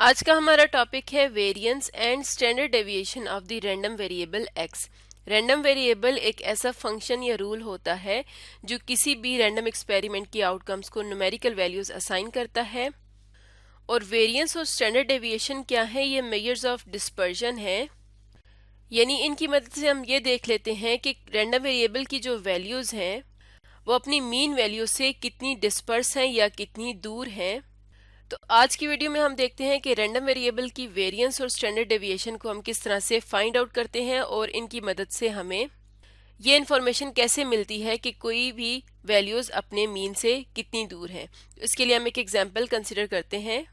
आज का हमारा टॉपिक है variance and standard deviation of the random variable x। Random variable एक ऐसा फंक्शन या रूल होता है जो किसी भी रैंडम एक्सपेरिमेंट की आउटकम्स को न्यूमेरिकल वैल्यूज असाइन करता है। और वेरिएंस और स्टैंडर्ड डेविएशन क्या है? ये मेजर्स ऑफ डिस्पर्जन है, यानी इनकी मदद से हम ये देख लेते हैं कि रैंडम वेरिएबल की जो वैल्यूज हैं वो अपनी मीन वैल्यू से कितनी डिस्पर्स हैं या कितनी दूर हैं। तो आज की वीडियो में हम देखते हैं कि रैंडम वेरिएबल की वेरिएंस और स्टैंडर्ड डेविएशन को हम किस तरह से फाइंड आउट करते हैं और इनकी मदद से हमें ये इन्फॉर्मेशन कैसे मिलती है कि कोई भी वैल्यूज अपने मीन से कितनी दूर है। तो इसके लिए हम एक एग्जांपल कंसिडर करते हैं।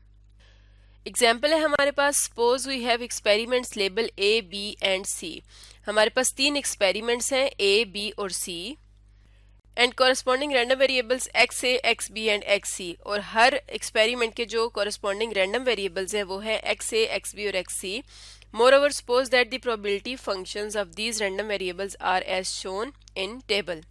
एग्जाम्पल है हमारे पास, suppose we have experiments label A, B and C. हमारे पास 3 एक्सपेरिमेंट्स हैं ए, बी और C and corresponding random variables X A, X B and X C. और हर एक्सपेरिमेंट के जो कॉरेस्पॉन्डिंग रैंडम वेरिएबल्स हैं वो है एक्स ए, एक्स बी और X C. Moreover suppose that the probability functions of these random variables are as shown in table.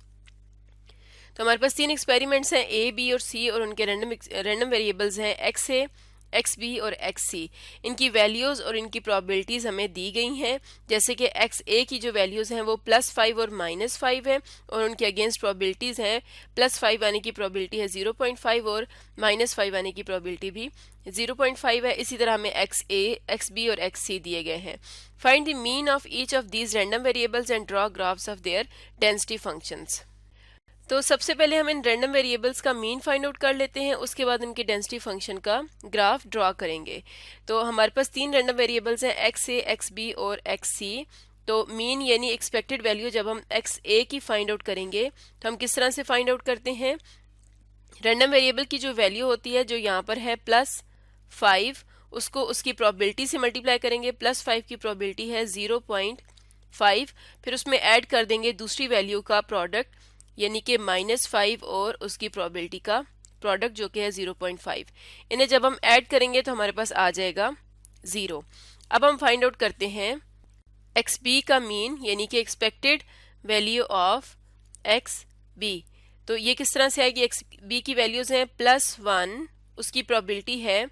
तो हमारे पास 3 एक्सपेरिमेंट्स हैं ए, बी और सी और उनके रैंडम वेरिएबल्स हैं एक्स ए, एक्स बी और एक्स सी। इनकी वैल्यूज़ और इनकी प्रोबेबिलिटीज़ हमें दी गई हैं, जैसे कि एक्स ए की जो वैल्यूज़ हैं वो +5 और -5 है और उनके अगेंस्ट प्रोबेबिलिटीज़ हैं +5 आने की प्रोबेबिलिटी है 0.5 और -5 आने की प्रोबेबिलिटी भी 0.5 है। इसी तरह हमें एक्स ए, एक्स बी और एक्स सी दिए गए हैं। Find the mean of each of these random variables and draw graphs of their density functions. तो सबसे पहले हम इन रैंडम वेरिएबल्स का मीन फाइंड आउट कर लेते हैं, उसके बाद उनके डेंसिटी फंक्शन का ग्राफ ड्रॉ करेंगे। तो हमारे पास 3 रैंडम वेरिएबल्स हैं एक्स ए, एक्स बी और एक्स सी। तो मीन यानी एक्सपेक्टेड वैल्यू जब हम एक्स ए की फाइंड आउट करेंगे तो हम किस तरह से फाइंड आउट करते हैं? रैंडम वेरिएबल की जो वैल्यू होती है, जो यहाँ पर है +5, उसको उसकी प्रोबेबिलिटी से मल्टीप्लाई करेंगे। +5 की प्रोबेबिलिटी है 0.5, फिर उसमें ऐड कर देंगे दूसरी वैल्यू का प्रोडक्ट यानी कि -5 और उसकी प्रोबेबिलिटी का प्रोडक्ट जो कि है 0.5। इन्हें जब हम ऐड करेंगे तो हमारे पास आ जाएगा 0। अब हम फाइंड आउट करते हैं एक्स बी का मीन यानी कि expected value of X B. तो ये किस तरह से आएगी? एक्स बी की वैल्यूज हैं +1, उसकी प्रोबेबिलिटी है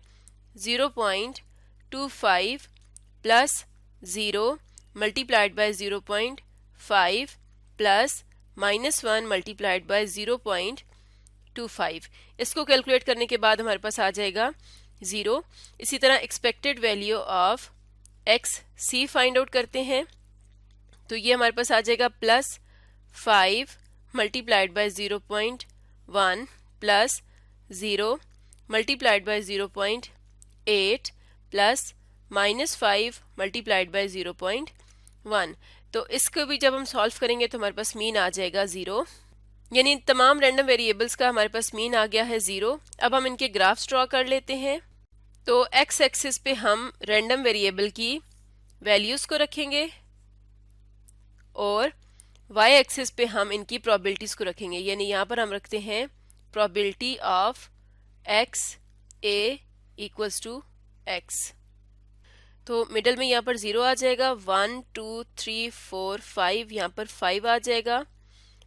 0.25 +0 multiplied bye 0.5 plus -1 multiplied by 0.25। इसको कैलकुलेट करने के बाद हमारे पास आ जाएगा 0। इसी तरह expected value of X C find out करते हैं। तो ये हमारे पास आ जाएगा +5 multiplied by 0.1 plus 0 multiplied by 0.8 plus -5 multiplied by 0.1। तो इसको भी जब हम सॉल्व करेंगे तो हमारे पास मीन आ जाएगा 0, यानी तमाम रैंडम वेरिएबल्स का हमारे पास मीन आ गया है 0। अब हम इनके ग्राफ्स ड्रॉ कर लेते हैं। तो एक्स एक्सिस पे हम रैंडम वेरिएबल की वैल्यूज को रखेंगे और वाई एक्सिस पे हम इनकी प्रोबेबिलिटीज को रखेंगे, यानी यहाँ पर हम रखते हैं probability of X A equals to X. तो मिडल में यहाँ पर 0 आ जाएगा, 1 2 3 4 5, यहाँ पर 5 आ जाएगा,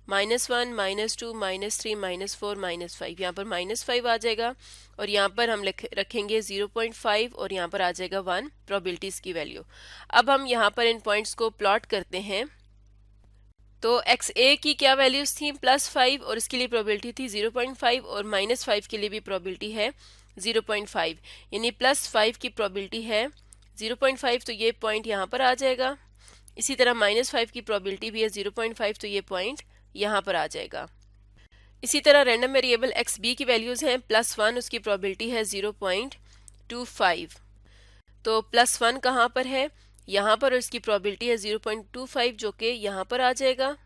-1 -2 -3 -4 -5, यहाँ पर -5 आ जाएगा और यहाँ पर हम रखेंगे 0.5 और यहाँ पर आ जाएगा 1 प्रोबेबिलिटीज की वैल्यू। अब हम यहाँ पर इन पॉइंट्स को प्लॉट करते हैं। तो एक्स ए की क्या वैल्यूज थी? +5 और इसके लिए प्रोबेबिलिटी थी 0.5 और -5 के लिए भी प्रोबेबिलिटी है 0.5, यानी +5 की प्रोबेबिलिटी है 0.5, तो ये पॉइंट यहाँ पर आ जाएगा। इसी तरह -5 की प्रोबेबिलिटी भी है 0.5, तो ये पॉइंट यहाँ पर आ जाएगा। इसी तरह रैंडम वेरिएबल एक्स बी की वैल्यूज हैं +1, उसकी प्रोबेबिलिटी है 0.25। तो +1 कहाँ पर है? यहाँ पर, और इसकी प्रोबेबिलिटी है 0.25 जो कि यहाँ पर आ जाएगा।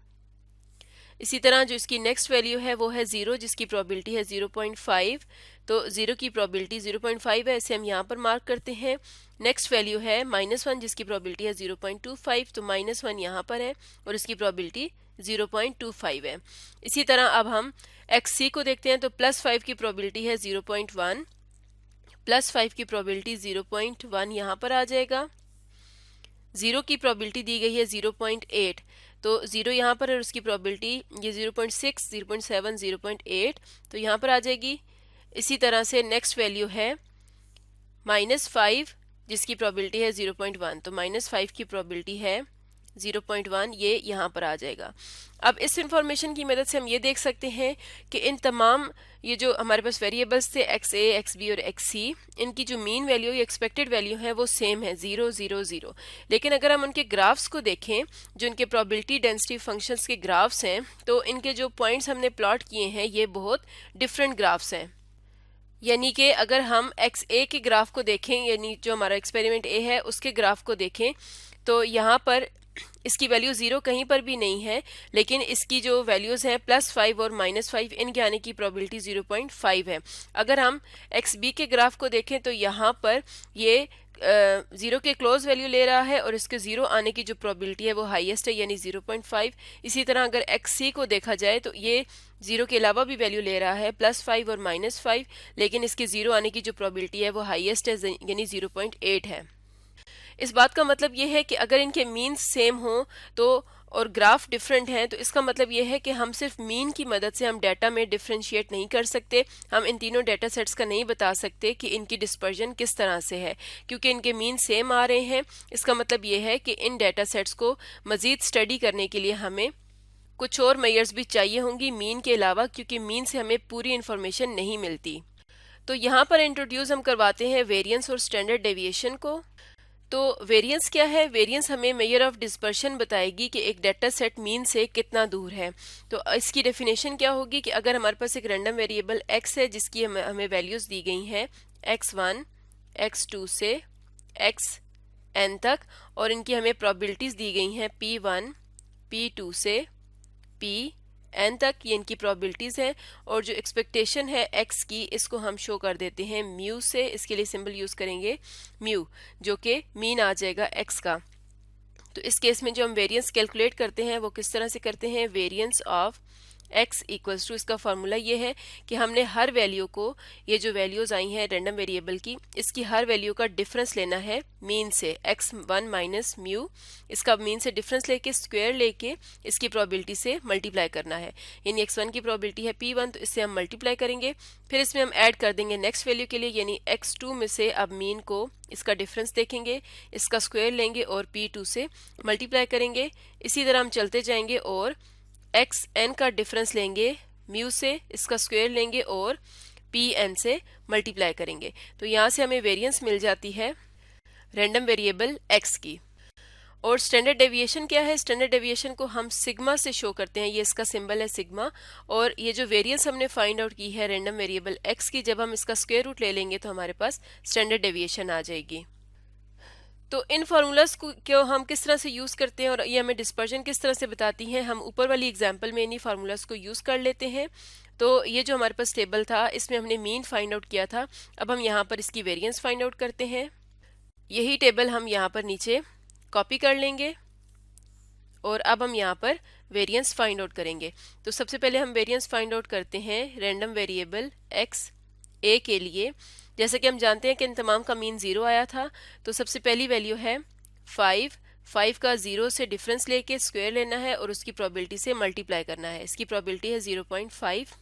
इसी तरह जो इसकी नेक्स्ट वैल्यू है वो है 0 जिसकी प्रोबेबिलिटी है 0.5। तो 0 की प्रोबेबिलिटी 0.5 है, इसे हम यहाँ पर मार्क करते हैं। नेक्स्ट वैल्यू है -1 जिसकी प्रोबेबिलिटी है 0.25, तो -1 यहाँ पर है और इसकी प्रोबेबिलिटी 0.25 है। इसी तरह अब हम एक्स सी को देखते हैं। तो +5 की प्रोबेबिलिटी है 0.1, +5 की प्रोबेबिलिटी 0.1 यहाँ पर आ जाएगा। 0 की प्रोबेबिलिटी दी गई है 0.8, तो 0 यहाँ पर और उसकी प्रोबेबिलिटी ये 0.6 0.7 0.8, तो यहाँ पर आ जाएगी। इसी तरह से नेक्स्ट वैल्यू है -5 जिसकी प्रोबेबिलिटी है 0.1, तो -5 की प्रोबेबिलिटी है 0.1, ये यहाँ पर आ जाएगा। अब इस इंफॉर्मेशन की मदद से हम ये देख सकते हैं कि इन तमाम ये जो हमारे पास वेरिएबल्स थे XA, XB और XC, इनकी जो मीन वैल्यू या एक्सपेक्टेड वैल्यू है वो सेम है 0 0 0। लेकिन अगर हम उनके ग्राफ्स को देखें, जो इनके प्रोबेबिलिटी डेंसिटी फंक्शंस के ग्राफ्स हैं, तो इनके जो पॉइंट्स हमने प्लॉट किए हैं ये बहुत डिफरेंट ग्राफ्स हैं। यानी कि अगर हम XA के ग्राफ को देखें, यानी जो हमारा एक्सपेरिमेंट A है उसके ग्राफ को देखें, तो यहाँ पर इसकी वैल्यू 0 कहीं पर भी नहीं है, लेकिन इसकी जो वैल्यूज़ हैं +5 और -5, इनके आने की प्रोबेबिलिटी 0.5 है। अगर हम XB के ग्राफ को देखें तो यहाँ पर ये 0 के क्लोज वैल्यू ले रहा है और इसके 0 आने की जो प्रोबेबिलिटी है वो हाईएस्ट है, यानी 0.5। इसी तरह अगर XC को देखा जाए तो ये 0 के अलावा भी वैल्यू ले रहा है +5 और -5, लेकिन इसके 0 आने की जो प्रोबेबिलिटी है वो हाईएस्ट है, यानी 0.8 है। इस बात का मतलब ये है कि अगर इनके मीन सेम हो तो और ग्राफ डिफरेंट हैं, तो इसका मतलब ये है कि हम सिर्फ मीन की मदद से हम डाटा में डिफरेंशिएट नहीं कर सकते। हम इन तीनों डाटा सेट्स का नहीं बता सकते कि इनकी डिस्पर्जन किस तरह से है, क्योंकि इनके मीन सेम आ रहे हैं। इसका मतलब ये है कि इन डाटा सेट्स को मज़ीद स्टडी करने के लिए हमें कुछ और मेजर्स भी चाहिए होंगी मीन के अलावा, क्योंकि मीन से हमें पूरी इन्फॉर्मेशन नहीं मिलती। तो यहाँ पर इंट्रोड्यूस हम करवाते हैं वेरिएंस और स्टैंडर्ड डेविएशन को। तो वेरिएंस क्या है? वेरिएंस हमें मेजर ऑफ डिस्पर्शन बताएगी कि एक डाटा सेट मीन से कितना दूर है। तो इसकी डेफिनेशन क्या होगी कि अगर हमारे पास एक रैंडम वेरिएबल x है जिसकी हमें वैल्यूज़ दी गई हैं x1, x2 से xn तक, और इनकी हमें प्रोबेबिलिटीज़ दी गई हैं p1, p2 से pn तक, ये इनकी प्रोबेबिलिटीज़ हैं। और जो एक्सपेक्टेशन है x की, इसको हम शो कर देते हैं म्यू से। इसके लिए सिंबल यूज़ करेंगे म्यू, जो कि मीन आ जाएगा x का। तो इस केस में जो हम वेरिएंस कैलकुलेट करते हैं वो किस तरह से करते हैं? Variance of x equals to, इसका फार्मूला ये है कि हमने हर वैल्यू को, ये जो वैल्यूज़ आई हैं रैंडम वेरिएबल की, इसकी हर वैल्यू का डिफरेंस लेना है मीन से, x1 माइनस म्यू। इसका मीन से डिफरेंस लेके स्क्वायर लेके इसकी प्रोबेबिलिटी से मल्टीप्लाई करना है। यानी x1 की प्रोबेबिलिटी है p1, तो इससे हम मल्टीप्लाई करेंगे, फिर इसमें हम ऐड कर देंगे नेक्स्ट वैल्यू के लिए, यानी x2 में से अब मीन को इसका डिफरेंस देखेंगे, इसका स्क्वायर लेंगे और p2 से मल्टीप्लाई करेंगे। इसी तरह हम चलते जाएंगे और xn का डिफरेंस लेंगे म्यू से, इसका स्क्वायर लेंगे और pn से मल्टीप्लाई करेंगे। तो यहाँ से हमें वेरिएंस मिल जाती है रैंडम वेरिएबल x की। और स्टैंडर्ड डेविएशन क्या है? स्टैंडर्ड डेविएशन को हम सिग्मा से शो करते हैं, ये इसका सिंबल है सिग्मा। और ये जो वेरिएंस हमने फाइंड आउट की है रैंडम वेरिएबल x की, जब हम इसका स्क्वायर रूट ले लेंगे तो हमारे पास स्टैंडर्ड डेविएशन आ जाएगी। तो इन फार्मूलाज को हम किस तरह से यूज़ करते हैं और ये हमें डिस्पर्जन किस तरह से बताती हैं, हम ऊपर वाली एग्जांपल में इन्हीं फार्मूलाज को यूज़ कर लेते हैं। तो ये जो हमारे पास टेबल था, इसमें हमने मीन फाइंड आउट किया था। अब हम यहाँ पर इसकी वेरिएंस फाइंड आउट करते हैं। यही टेबल हम यहाँ पर नीचे कॉपी कर लेंगे और अब हम यहाँ पर वेरिएंस फाइंड आउट करेंगे। तो सबसे पहले हम वेरिएंस फाइंड आउट करते हैं रैंडम वेरिएबल x a के लिए। जैसे कि हम जानते हैं कि इन तमाम का मीन 0 आया था, तो सबसे पहली वैल्यू है 5 का 0 से डिफरेंस लेके स्क्वायर लेना है और उसकी प्रोबेबिलिटी से मल्टीप्लाई करना है। इसकी प्रोबेबिलिटी है 0.5।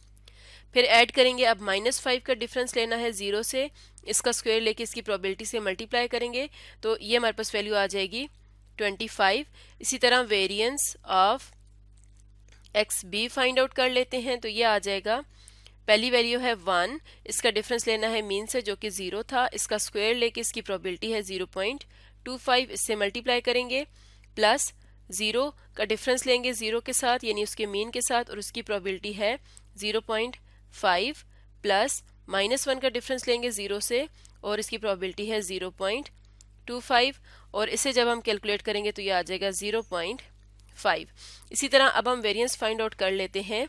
फिर ऐड करेंगे, अब -5 का डिफरेंस लेना है 0 से, इसका स्क्वायर लेके इसकी प्रोबेबिलिटी से मल्टीप्लाई करेंगे, तो ये हमारे पास वैल्यू आ जाएगी 25। इसी तरह variance of XB find out कर लेते हैं, तो ये आ जाएगा, पहली वैल्यू है 1, इसका डिफरेंस लेना है मीन से जो कि 0 था, इसका स्क्वायर लेके इसकी प्रोबेबिलिटी है 0.25, इससे मल्टीप्लाई करेंगे, प्लस 0 का डिफरेंस लेंगे 0 के साथ यानी उसके मीन के साथ, और उसकी प्रोबेबिलिटी है 0.5, प्लस -1 का डिफरेंस लेंगे 0 से और इसकी प्रोबेबिलिटी है 0.25, और इसे जब हम कैलकुलेट करेंगे तो ये आ जाएगा 0.5। इसी तरह अब हम वेरिएंस फाइंड आउट कर लेते हैं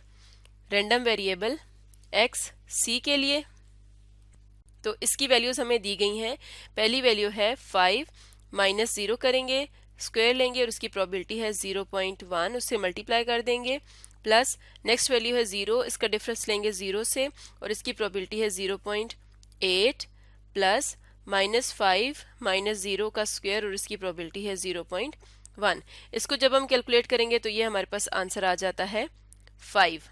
रैंडम वेरिएबल XC के लिए। तो इसकी वैल्यूज हमें दी गई हैं। पहली वैल्यू है 5, -0 करेंगे, स्क्वायर लेंगे और उसकी प्रोबेबिलिटी है 0.1, उससे मल्टीप्लाई कर देंगे, प्लस नेक्स्ट वैल्यू है 0, इसका डिफरेंस लेंगे 0 से और इसकी प्रोबेबिलिटी है 0.8, प्लस -5 -0 का स्क्वायर और इसकी प्रोबेबिलिटी है 0.1। इसको जब हम कैलकुलेट करेंगे तो ये हमारे पास आंसर आ जाता है 5।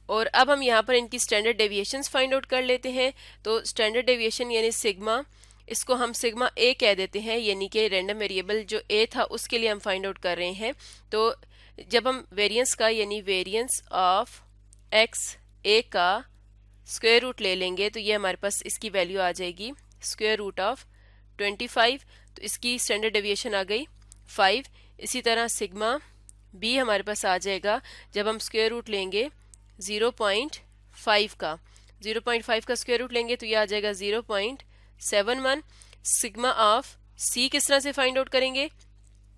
और अब हम यहाँ पर इनकी स्टैंडर्ड डेविएशंस फाइंड आउट कर लेते हैं। तो स्टैंडर्ड डेविएशन यानी सिग्मा इसको हम सिग्मा ए कह देते हैं, यानी कि रैंडम वेरिएबल जो ए था उसके लिए हम फाइंड आउट कर रहे हैं। तो जब हम वेरिएंस का यानी वेरिएंस ऑफ एक्स ए का स्क्वायर रूट ले लेंगे तो ये हमारे पास इसकी वैल्यू आ जाएगी स्क्वायर रूट ऑफ 25। तो इसकी स्टैंडर्ड डेविएशन आ गई 5। इसी तरह सिग्मा बी हमारे पास आ जाएगा जब हम स्क्वायर रूट लेंगे 0.5 का। 0.5 का स्क्वायर रूट लेंगे तो ये आ जाएगा 0.71। सिग्मा ऑफ सी किस तरह से फाइंड आउट करेंगे,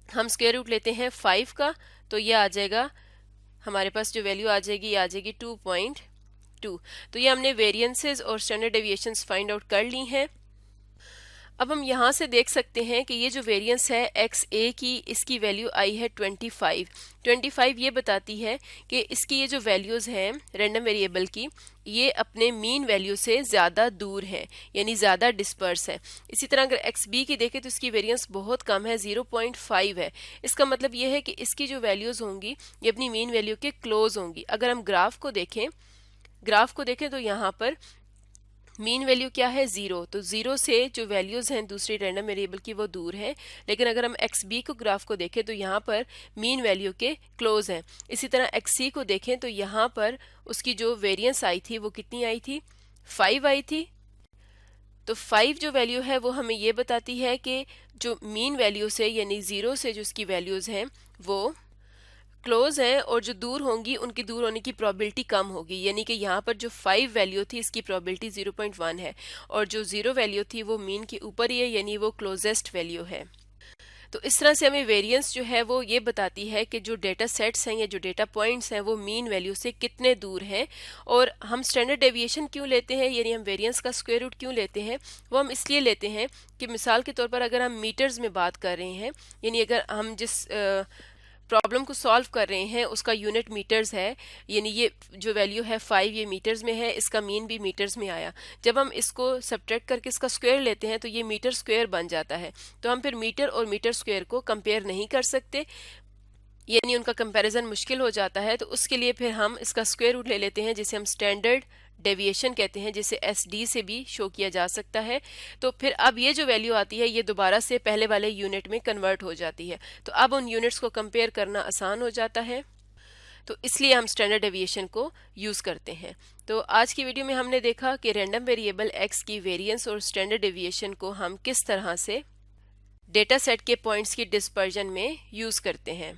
हम स्क्वायर रूट लेते हैं 5 का तो ये आ जाएगा हमारे पास जो वैल्यू आ जाएगी ये आ जाएगी 2.2। तो ये हमने वेरिएंसेस और स्टैंडर्ड डेविएशंस फाइंड आउट कर ली हैं। अब हम यहाँ से देख सकते हैं कि ये जो वेरिएंस है एक्स ए की, इसकी वैल्यू आई है 25। 25 ये बताती है कि इसकी ये जो वैल्यूज़ हैं रैंडम वेरिएबल की, ये अपने मीन वैल्यू से ज़्यादा दूर है, यानी ज़्यादा डिस्पर्स है। इसी तरह अगर एक्स बी की देखें तो इसकी वेरिएंस बहुत कम है, 0.5 है। इसका मतलब ये है कि इसकी जो वैल्यूज़ होंगी ये अपनी मीन वैल्यू के क्लोज होंगी। अगर हम ग्राफ को देखें तो यहाँ पर मीन वैल्यू क्या है 0, तो 0 से जो वैल्यूज हैं दूसरी रैंडम वेरिएबल की वो दूर है। लेकिन अगर हम एक्स बी को ग्राफ को देखें तो यहाँ पर मीन वैल्यू के क्लोज हैं। इसी तरह एक्स सी को देखें तो यहाँ पर उसकी जो वेरिएंस आई थी वो कितनी आई थी, 5 आई थी। तो 5 जो वैल्यू है वो हमें ये बताती है कि जो मीन वैल्यू से यानी 0 से जो उसकी वैल्यूज हैं वो क्लोज हैं और जो दूर होंगी उनकी दूर होने की प्रोबेबिलिटी कम होगी। यानी कि यहाँ पर जो 5 वैल्यू थी इसकी प्रोबेबिलिटी 0.1 है और जो 0 वैल्यू थी वो मीन के ऊपर ही है, यानी वो क्लोजेस्ट वैल्यू है। तो इस तरह से हमें वेरिएंस जो है वो ये बताती है कि जो डेटा सेट्स हैं या जो डेटा पॉइंट्स हैं वो मीन वैल्यू से कितने दूर हैं। और हम स्टैंडर्ड डेविएशन क्यों लेते हैं, यानी हम वेरिएंस का स्क्वायर रूट क्यों लेते हैं, वो हम इसलिए लेते हैं कि मिसाल के तौर पर अगर हम मीटर्स में बात कर रहे हैं, यानी अगर हम जिस प्रॉब्लम को सॉल्व कर रहे हैं उसका यूनिट मीटर्स है, यानी ये जो वैल्यू है 5 ये मीटर्स में है, इसका मीन भी मीटर्स में आया। जब हम इसको सब्ट्रैक्ट करके इसका स्क्वायर लेते हैं तो ये मीटर स्क्वायर बन जाता है। तो हम फिर मीटर और मीटर स्क्वायर को कंपेयर नहीं कर सकते, यानी उनका कंपैरिजन मुश्किल हो जाता है। तो उसके लिए फिर हम इसका स्क्वायर रूट ले लेते हैं जिसे हम स्टैंडर्ड डेविएशन कहते हैं, जिसे SD से भी शो किया जा सकता है। तो फिर अब ये जो वैल्यू आती है ये दोबारा से पहले वाले यूनिट में कन्वर्ट हो जाती है। तो अब उन यूनिट्स को कंपेयर करना आसान हो जाता है, तो इसलिए हम स्टैंडर्ड डेविएशन को यूज़ करते हैं। तो आज की वीडियो में हमने देखा कि रैंडम वेरिएबल x की वेरिएंस और स्टैंडर्ड डेविएशन को हम किस तरह से डेटा सेट के पॉइंट्स की डिस्पर्जन में यूज़ करते हैं।